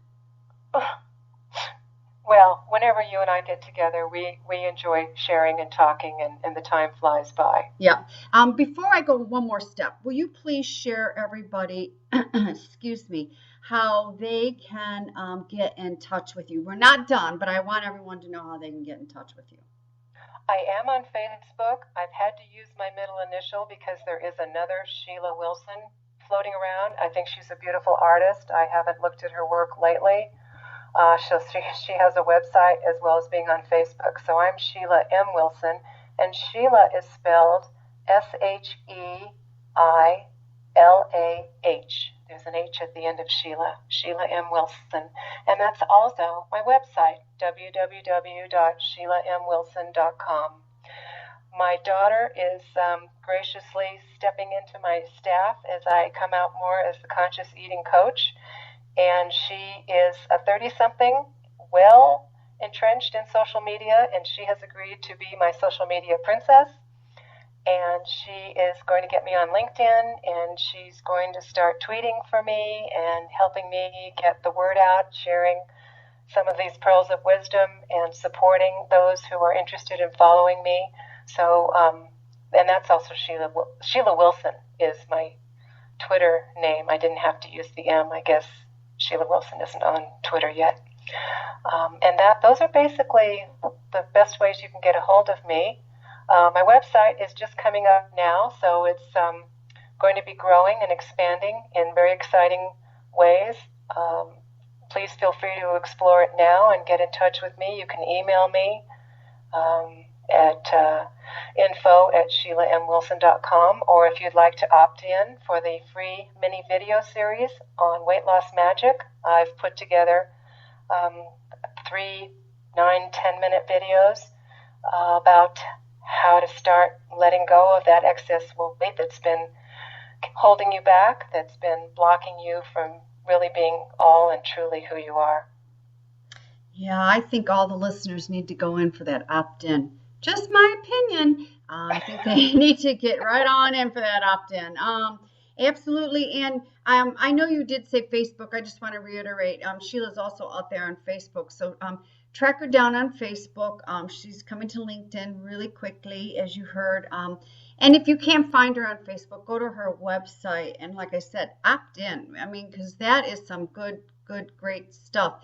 Well, whenever you and I get together, we enjoy sharing and talking, and the time flies by. Yeah. Before I go one more step, will you please share everybody, excuse me, how they can get in touch with you? We're not done, but I want everyone to know how they can get in touch with you. I am on Facebook. I've had to use my middle initial because there is another Sheilah Wilson floating around. I think she's a beautiful artist. I haven't looked at her work lately. She has a website as well as being on Facebook. So I'm Sheilah M Wilson, and Sheilah is spelled Sheilah. There's an H at the end of Sheilah, Sheilah M Wilson. And that's also my website, www.SheilahMWilson.com. My daughter is graciously stepping into my staff as I come out more as the conscious eating coach. And she is a 30-something, well entrenched in social media, and she has agreed to be my social media princess. And she is going to get me on LinkedIn, and she's going to start tweeting for me and helping me get the word out, sharing some of these pearls of wisdom and supporting those who are interested in following me. So, and that's also Sheilah. Sheilah Wilson is my Twitter name. I didn't have to use the M. I guess Sheilah Wilson isn't on Twitter yet. And those are basically the best ways you can get a hold of me. My website is just coming up now, so it's going to be growing and expanding in very exciting ways. Please feel free to explore it now and get in touch with me. You can email me at info@SheilahMWilson.com, or if you'd like to opt in for the free mini video series on weight loss magic, I've put together 3 9-10-minute videos about how to start letting go of that excess weight that's been holding you back, that's been blocking you from really being all and truly who you are. Yeah, I think all the listeners need to go in for that opt-in. Just my opinion. I think they need to get right on in for that opt-in. Absolutely. And I know you did say Facebook. I just want to reiterate. Sheilah's also out there on Facebook. So track her down on Facebook. She's coming to LinkedIn really quickly, as you heard. And if you can't find her on Facebook, go to her website. And like I said, opt in. I mean, because that is some good, great stuff.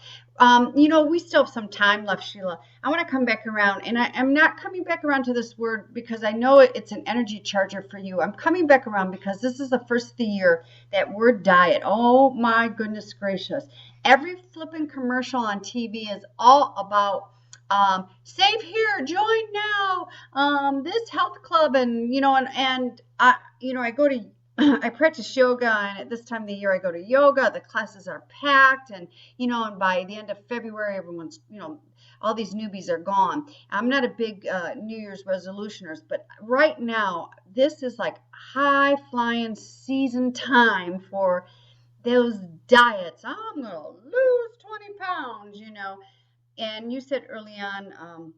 We still have some time left, Sheilah. I want to come back around, and I'm not coming back around to this word because I know it's an energy charger for you. I'm coming back around because this is the first of the year, that word diet. Oh my goodness gracious. Every flipping commercial on TV is all about save here, join now, this health club, and I go to I practice yoga, and at this time of the year I go to yoga. The classes are packed, and by the end of February, everyone's, all these newbies are gone. I'm not a big New Year's resolutioners, but right now this is like high flying season time for those diets. I'm going to lose 20 pounds, And you said early on,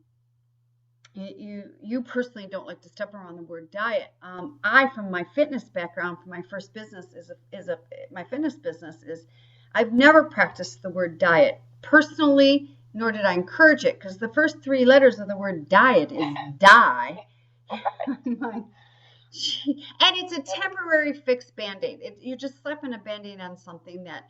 you personally don't like to step around the word diet. From my fitness background, from my first business my fitness business is, I've never practiced the word diet personally, nor did I encourage it, because the first three letters of the word diet is die. And it's a temporary fixed Band-Aid. You're just slapping a Band-Aid on something that,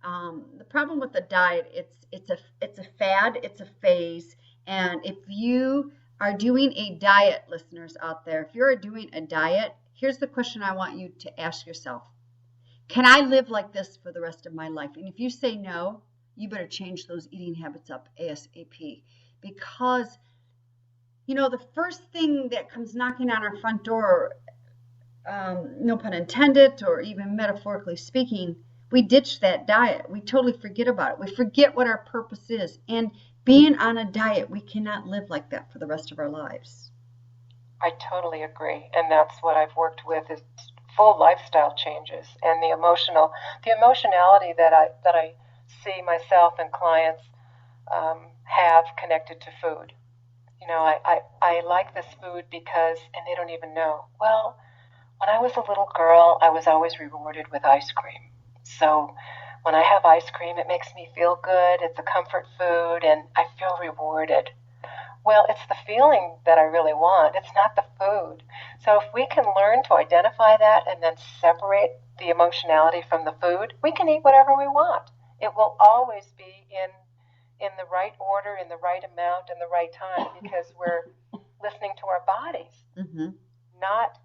the problem with the diet, it's a fad, it's a phase. And if you are doing a diet, listeners out there, if you're doing a diet, here's the question I want you to ask yourself. Can I live like this for the rest of my life? And if you say no, you better change those eating habits up ASAP. Because, the first thing that comes knocking on our front door, no pun intended, or even metaphorically speaking, we ditch that diet. We totally forget about it. We forget what our purpose is. And being on a diet, we cannot live like that for the rest of our lives. I totally agree. And that's what I've worked with, is full lifestyle changes, and the emotionality that I see myself and clients have connected to food. I like this food because, and they don't even know, well, when I was a little girl, I was always rewarded with ice cream. So when I have ice cream, it makes me feel good. It's a comfort food, and I feel rewarded. Well, it's the feeling that I really want. It's not the food. So if we can learn to identify that and then separate the emotionality from the food, we can eat whatever we want. It will always be in the right order, in the right amount, in the right time, because we're listening to our bodies, not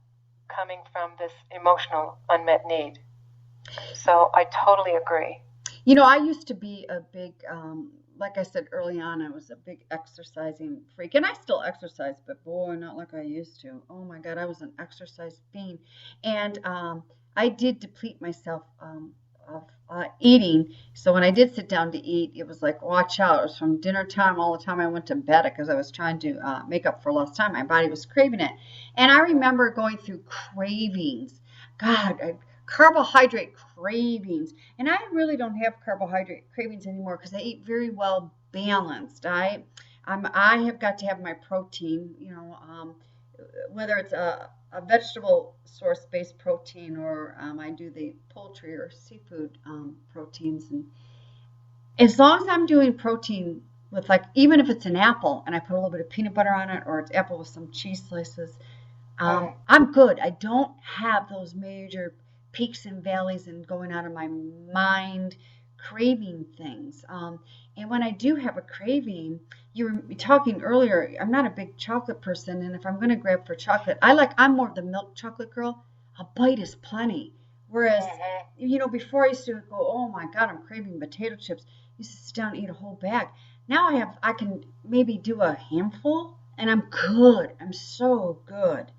coming from this emotional unmet need. So I totally agree. I used to be a big, like I said early on, I was a big exercising freak. And I still exercise, but boy, not like I used to. Oh my God, I was an exercise fiend. And I did deplete myself of eating. So when I did sit down to eat, it was like, watch out. It was from dinner time all the time I went to bed, because I was trying to make up for lost time. My body was craving it. And I remember going through cravings. God, carbohydrate cravings. And I really don't have carbohydrate cravings anymore because I eat very well balanced. I have got to have my protein, whether it's a vegetable source-based protein, or I do the poultry or seafood proteins. And as long as I'm doing protein with, like, even if it's an apple and I put a little bit of peanut butter on it, or it's apple with some cheese slices, I'm good. I don't have those major peaks and valleys and going out of my mind craving things. And when I do have a craving, you were talking earlier, I'm not a big chocolate person, and if I'm going to grab for chocolate, I'm more of the milk chocolate girl. A bite is plenty. Whereas, before I used to go, oh my God, I'm craving potato chips. I used to sit down and eat a whole bag. Now I can maybe do a handful, and I'm good. I'm so good.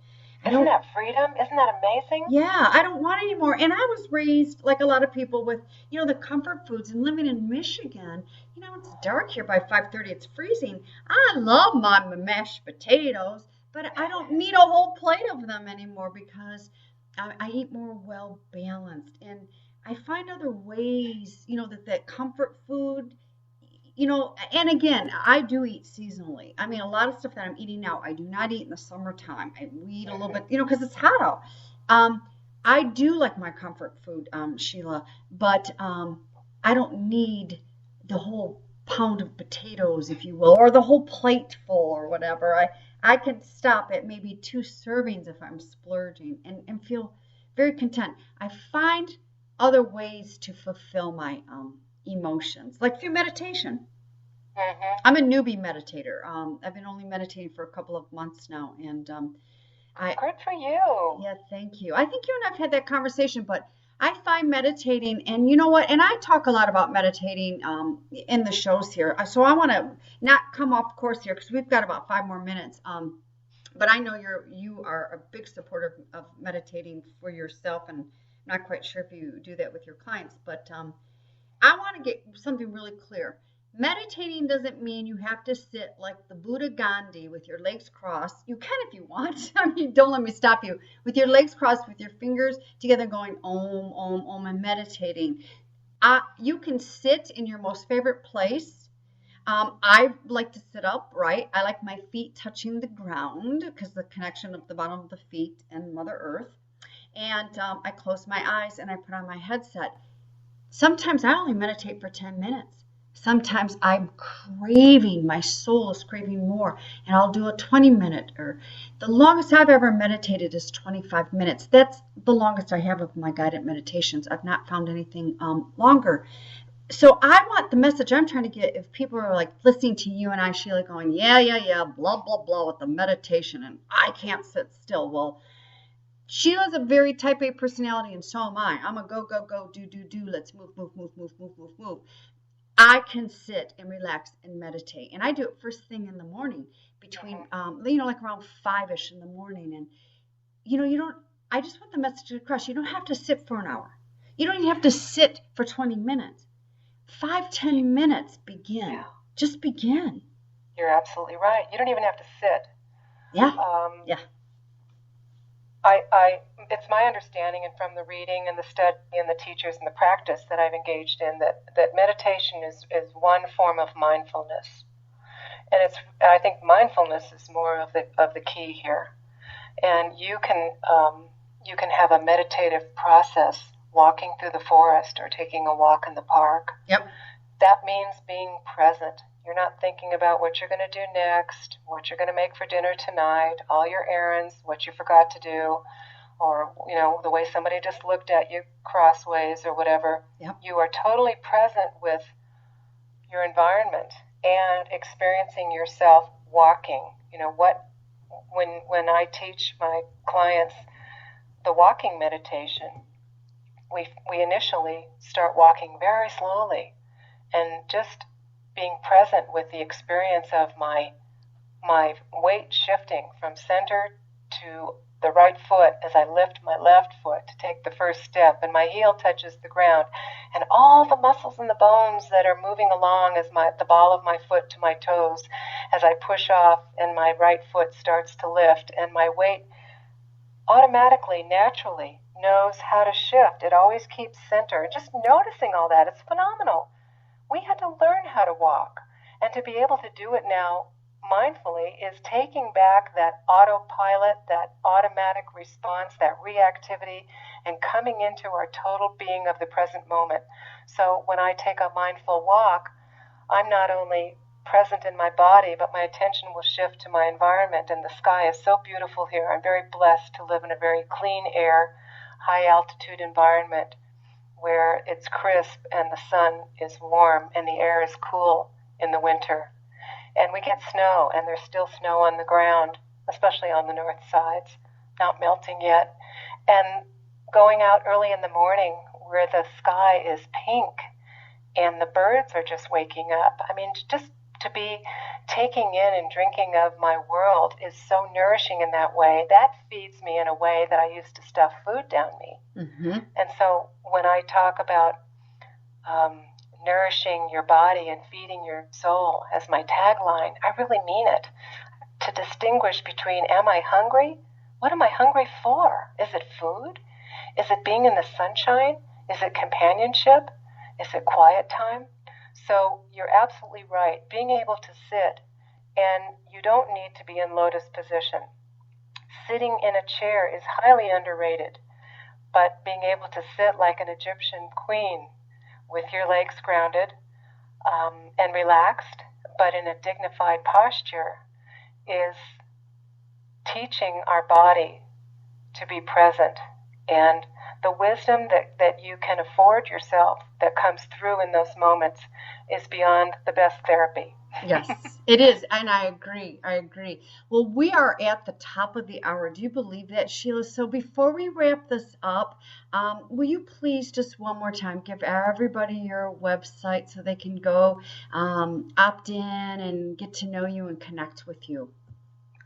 Isn't that freedom? Isn't that amazing? Yeah, I don't want any more. And I was raised like a lot of people with, the comfort foods, and living in Michigan. It's dark here by 5:30. It's freezing. I love my mashed potatoes, but I don't need a whole plate of them anymore because I eat more well balanced. And I find other ways, that comfort food, and again, I do eat seasonally. I mean, a lot of stuff that I'm eating now, I do not eat in the summertime. I eat a little bit, because it's hot out. I do like my comfort food, Sheila, but I don't need the whole pound of potatoes, if you will, or the whole plate full or whatever. I can stop at maybe 2 servings if I'm splurging and feel very content. I find other ways to fulfill my emotions, like through meditation. Mm-hmm. I'm a newbie meditator. I've been only meditating for a couple of months now, and good for you. Yeah, thank you. I think you and I've had that conversation, but I find meditating, and you know what? And I talk a lot about meditating in the shows here. So I want to not come off course here because we've got about 5 more minutes. But I know you are a big supporter of meditating for yourself, and I'm not quite sure if you do that with your clients. But I want to get something really clear. Meditating doesn't mean you have to sit like the Buddha Gandhi with your legs crossed. You can if you want. I mean, don't let me stop you. With your legs crossed, with your fingers together going om, om, om, and meditating. You can sit in your most favorite place. I like to sit upright. I like my feet touching the ground because the connection of the bottom of the feet and Mother Earth. And I close my eyes and I put on my headset. Sometimes I only meditate for 10 minutes. Sometimes I'm craving, my soul is craving more, and I'll do a 20-minute, or the longest I've ever meditated is 25 minutes. That's the longest I have of my guided meditations. I've not found anything longer. So I want the message I'm trying to get, if people are like listening to you and I, Sheila, going, yeah, blah, blah, blah with the meditation, and I can't sit still. Well, Sheila's a very type A personality, and so am I. I'm a go, go, go, do, let's move. I can sit and relax and meditate. And I do it first thing in the morning between, like around 5-ish in the morning. And, I just want the message across. You don't have to sit for an hour. You don't even have to sit for 20 minutes. 5-10 minutes, begin. Yeah. Just begin. You're absolutely right. You don't even have to sit. Yeah. Yeah. It's my understanding, and from the reading and the study and the teachers and the practice that I've engaged in, that meditation is one form of mindfulness, and I think mindfulness is more of the key here. And you can have a meditative process walking through the forest or taking a walk in the park. Yep. That means being present. You're not thinking about what you're going to do next, what you're going to make for dinner tonight, all your errands, what you forgot to do, or, the way somebody just looked at you crossways or whatever. Yep. You are totally present with your environment and experiencing yourself walking. When I teach my clients the walking meditation, we initially start walking very slowly and just being present with the experience of my weight shifting from center to the right foot as I lift my left foot to take the first step, and my heel touches the ground, and all the muscles and the bones that are moving along as the ball of my foot to my toes as I push off and my right foot starts to lift, and my weight automatically, naturally knows how to shift. It always keeps center. Just noticing all that, it's phenomenal. We had to learn how to walk, and to be able to do it now mindfully is taking back that autopilot, that automatic response, that reactivity, and coming into our total being of the present moment. So when I take a mindful walk, I'm not only present in my body, but my attention will shift to my environment, and the sky is so beautiful here. I'm very blessed to live in a very clean air, high altitude environment where it's crisp and the sun is warm and the air is cool in the winter. And we get snow, and there's still snow on the ground, especially on the north sides, not melting yet. And going out early in the morning where the sky is pink and the birds are just waking up. I mean, just to be taking in and drinking of my world is so nourishing in that way. That feeds me in a way that I used to stuff food down me. Mm-hmm. And so when I talk about nourishing your body and feeding your soul as my tagline, I really mean it. To distinguish between, am I hungry? What am I hungry for? Is it food? Is it being in the sunshine? Is it companionship? Is it quiet time? So you're absolutely right. Being able to sit, and you don't need to be in lotus position. Sitting in a chair is highly underrated, but being able to sit like an Egyptian queen with your legs grounded and relaxed, but in a dignified posture, is teaching our body to be present. And the wisdom that you can afford yourself that comes through in those moments is beyond the best therapy. Yes, it is. And I agree. Well, we are at the top of the hour. Do you believe that, Sheilah? So before we wrap this up, will you please just one more time give everybody your website so they can go opt in and get to know you and connect with you?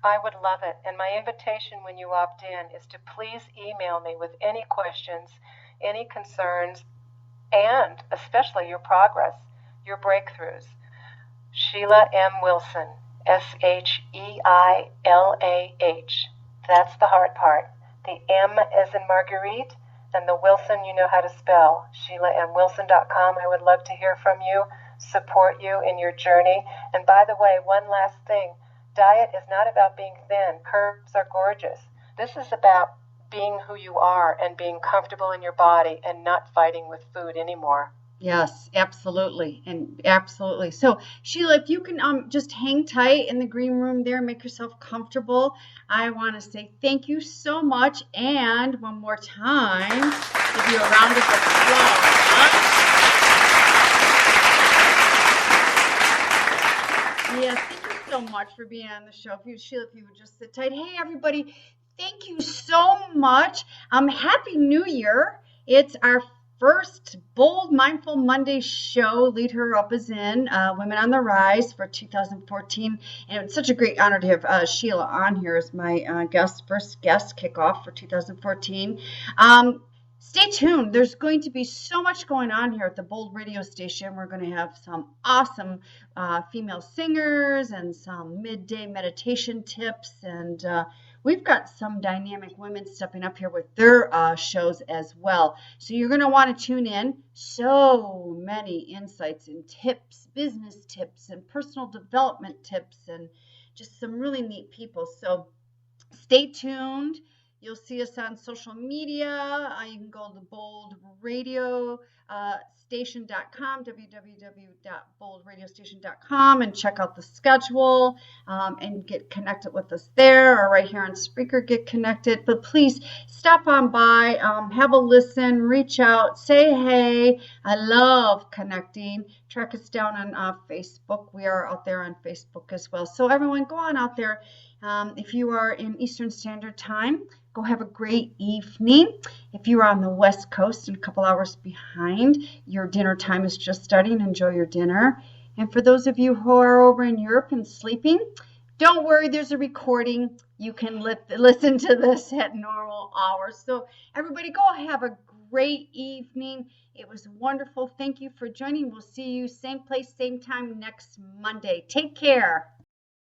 I would love it. And my invitation when you opt in is to please email me with any questions, any concerns, and especially your progress, your breakthroughs. Sheilah M Wilson, Sheilah. That's the hard part. The M as in Marguerite, and the Wilson you know how to spell. SheilahMWilson.com. I would love to hear from you, support you in your journey. And by the way, one last thing. Diet is not about being thin. Curves are gorgeous. This is about being who you are and being comfortable in your body and not fighting with food anymore. Yes, absolutely. And absolutely. So, Sheilah, if you can just hang tight in the green room there, make yourself comfortable. I want to say thank you so much. And one more time, give you a round of applause. Yes, thank you so much for being on the show. Sheilah, if you would just sit tight. Hey, everybody, thank you so much. Happy New Year. It's our first Bold Mindful Monday show. Lead Her Up is in Women on the Rise for 2014. And it's such a great honor to have Sheilah on here as my first guest kickoff for 2014. Stay tuned. There's going to be so much going on here at the Bold radio station. We're going to have some awesome female singers and some midday meditation tips. And we've got some dynamic women stepping up here with their shows as well. So you're going to want to tune in. So many insights and tips, business tips and personal development tips, and just some really neat people. So stay tuned. You'll see us on social media. You can go to boldradiostation.com, www.boldradiostation.com, and check out the schedule and get connected with us there, or right here on Spreaker, get connected. But please stop on by, have a listen, reach out, say hey. I love connecting. Track us down on Facebook. We are out there on Facebook as well. So everyone, go on out there. If you are in Eastern Standard Time, go have a great evening. If you are on the West Coast and a couple hours behind, your dinner time is just starting. Enjoy your dinner. And for those of you who are over in Europe and sleeping, don't worry, there's a recording. You can listen to this at normal hours. So everybody, go have a great evening. It was wonderful. Thank you for joining. We'll see you same place, same time next Monday. Take care.